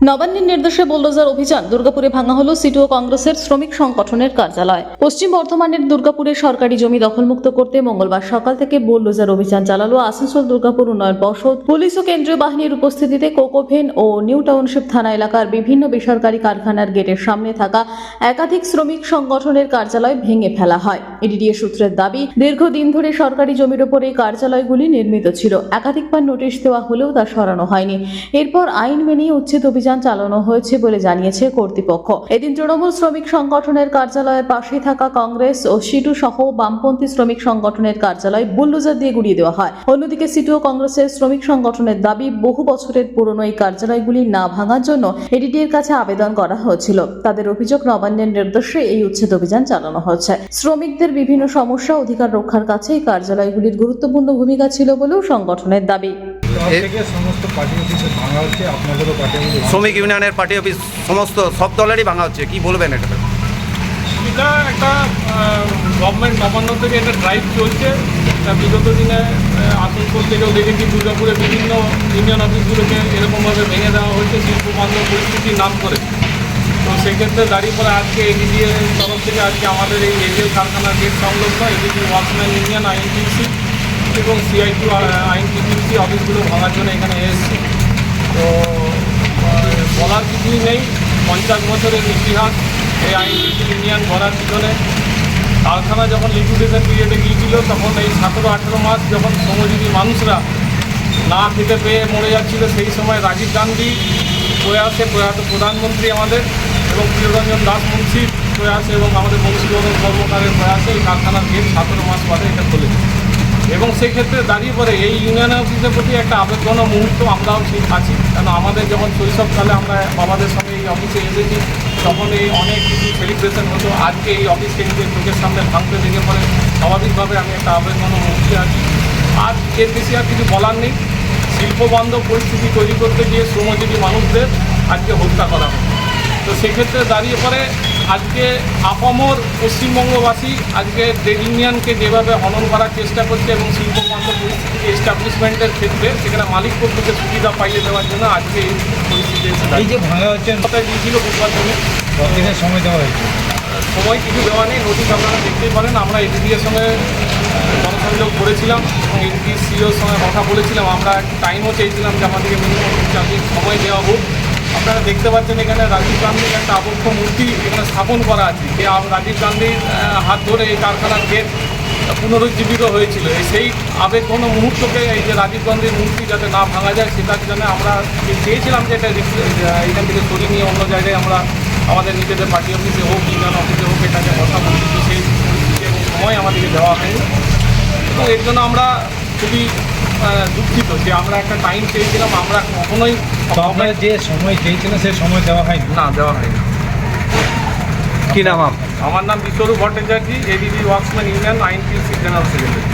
নবান্নের নির্দেশে বুলডোজার অভিযান দুর্গাপুরে ভাঙা হলো সিটুও কংগ্রেসের শ্রমিক সংগঠনের কার্যালয়। পশ্চিম বর্ধমানের দুর্গাপুরে সরকারি জমি দখলমুক্ত করতে মঙ্গলবার সকাল থেকে বুলডোজার অভিযান চালালো আসানসোল দুর্গাপুর উন্নয়ন পর্ষদ। পুলিশ ও কেন্দ্রীয় বাহিনীর উপস্থিতিতে কোকোভেন ও নিউ টাউনশিপ থানা এলাকার বিভিন্ন বেসরকারি কারখানার গেটের সামনে থাকা একাধিক শ্রমিক সংগঠনের কার্যালয় ভেঙে ফেলা হয়। এডিডিএ সূত্রের দাবি, দীর্ঘদিন ধরে সরকারি জমির ওপর এই কার্যালয়গুলি নির্মিত ছিল। একাধিকবার নোটিশ দেওয়া হলেও তা সরানো হয়নি। এরপর আইন মেনে উচ্ছেদ অভিযান চালানো হয়েছে বলে জানিয়েছে কর্তৃপক্ষ। এদিন তৃণমূল শ্রমিক সংগঠনের কার্যালয়ের পাশে থাকা কংগ্রেস ও সিটু সহ বামপন্থী শ্রমিক সংগঠনের কার্যালয় বুলডোজার দিয়ে গুড়িয়ে দেওয়া হয়। অন্যদিকে সিটু কংগ্রেসের শ্রমিক সংগঠনের দাবি, বহু বছরের পুরনো এই কার্যালয়গুলি না ভাঙার জন্য এডিডিএর কাছে আবেদন করা হয়েছিল। তাদের অভিযোগ, নবান্নের নির্দেশে এই উচ্ছেদ অভিযান চালানো হচ্ছে। শ্রমিকদের বিভিন্ন সমস্যা অধিকার রক্ষার কাছে এই কার্যালয়গুলির গুরুত্বপূর্ণ ভূমিকা ছিল বলেও সংগঠনের দাবি। সমস্ত পার্টি অফিস ভাঙা হচ্ছে, আপনাদেরও পার্টি অফিস, শ্রমিক ইউনিয়নের পার্টি অফিস সব দলেরই ভাঙা হচ্ছে, কি বলবেন এটা? এটা একটা গভর্নমেন্ট নবান্ন থেকে একটা ড্রাইভ চলছে। বিগত দিনে আসানসোল থেকেও দেখেছি দুর্গাপুরে বিভিন্ন ইউনিয়ন অফিসগুলোকে এরকমভাবে ভেঙে দেওয়া হয়েছে শিল্পবান্ধব পরিস্থিতির নাম করে। তো সেক্ষেত্রে দাঁড়িয়ে পরে আজকে এডিডিএর তরফ থেকে আজকে আমাদের এই রেডিও কারখানার গেট সংলগ্ন এডিডি ওয়ার্কম্যান ইউনিয়ন আইএনটিসি এবং সিআইটি আইএনটিসি অফিসগুলো ভাঙার জন্য এখানে এসেছে। তো বলার কিছুই নেই, 50 বছরের ইতিহাস এই আইএনটিসি ইউনিয়ন গড়ার পিছনে। কারখানা যখন লিকুইডেশন পিরিয়ডে গিয়েছিল তখন এই 17-18 মাস যখন শ্রমজীবী মানুষরা না খেতে পেয়ে মরে যাচ্ছিল, সেই সময় রাজীব গান্ধী প্রয়াসে প্রয়াত প্রধানমন্ত্রী আমাদের এবং প্রিয়রঞ্জন দাস মুন্সির প্রয়াসে এবং আমাদের বংশীবর্ধন কর্মকারের প্রয়াসে এই কারখানার গেট 17 মাস পরে এটা খুলেছে। এবং সেক্ষেত্রে দাঁড়িয়ে পরে এই ইউনিয়ন অফিসের প্রতি একটা আবেগঘন মুহূর্ত আমরাও ঠিক আছি। কারণ আমাদের যখন শৈশবকালে আমরা বাবাদের সঙ্গে এই অফিসে এসেছি, তখন এই অনেক কিছু সেলিব্রেশন হতো। আজকে এই অফিসকে নিজের চোখের সামনে ভাঙতে দেখে পরে স্বাভাবিকভাবে আমি একটা আবেগঘন মুহূর্তে আছি। আর এর বেশি আর কিছু বলার নেই। শিল্পবান্ধব পরিস্থিতি তৈরি করতে গিয়ে শ্রমজীবী মানুষদের আজকে হত্যা করা হয়। তো সেক্ষেত্রে দাঁড়িয়ে পরে আজকে আপামর পশ্চিমবঙ্গবাসী আজকে ট্রেড ইউনিয়নকে যেভাবে হনন করার চেষ্টা করছে এবং শিল্পবান্ধব পরিস্থিতি এস্টাবলিশমেন্টের ক্ষেত্রে সেখানে মালিক পক্ষকে সুবিধা পাইয়ে দেওয়ার জন্য আজকে এই পরিস্থিতি এসে এই যে ভাঙা হচ্ছে কথায় দিয়েছিল বুধবার দিনে কতদিনের সময় দেওয়া হয়েছে? সময় কিছু দেওয়া নেই, নোটিশ আপনারা দেখতেই পারেন। আমরা এডিডিএর সঙ্গে জনসংযোগ করেছিলাম এবং এডিডি সিওর সঙ্গে কথা বলেছিলাম। আমরা টাইমও চেয়েছিলাম যে আমাদেরকে মিনিমাম 50 দিন সময় দেওয়া হোক। আপনারা দেখতে পাচ্ছেন এখানে রাজীব গান্ধীর একটা আবক্ষ মূর্তি এখানে স্থাপন করা আছে। যে রাজীব গান্ধীর হাত ধরে এই কারখানার গেট পুনরুজ্জীবিত হয়েছিল। সেই আবেগঘন মুহূর্তকে এই যে রাজীব গান্ধীর মূর্তি যাতে না ভাঙা যায় সেটার জন্য আমরা চেয়েছিলাম যে এটা এখান থেকে সরিয়ে নিয়ে অন্য জায়গায় আমরা আমাদের নিজেদের পার্টি অফিসে হোক, ইউনিয়ন অফিসে হোক এটাকে বসা বলছি। সেই পরিস্থিতি এবং সময় আমাদেরকে দেওয়া হয়নি এবং এর জন্য আমরা খুবই দুঃখিত যে আমরা একটা টাইম চেয়েছিলাম, আমরা কখনোই আপনারা যে সময় চেয়েছিলেন সেই সময় দেওয়া হয়নি? না, দেওয়া হয়নি। কি নাম? আমার নাম Biswarup Bhattacharya, ADD workman union INTC general secretary.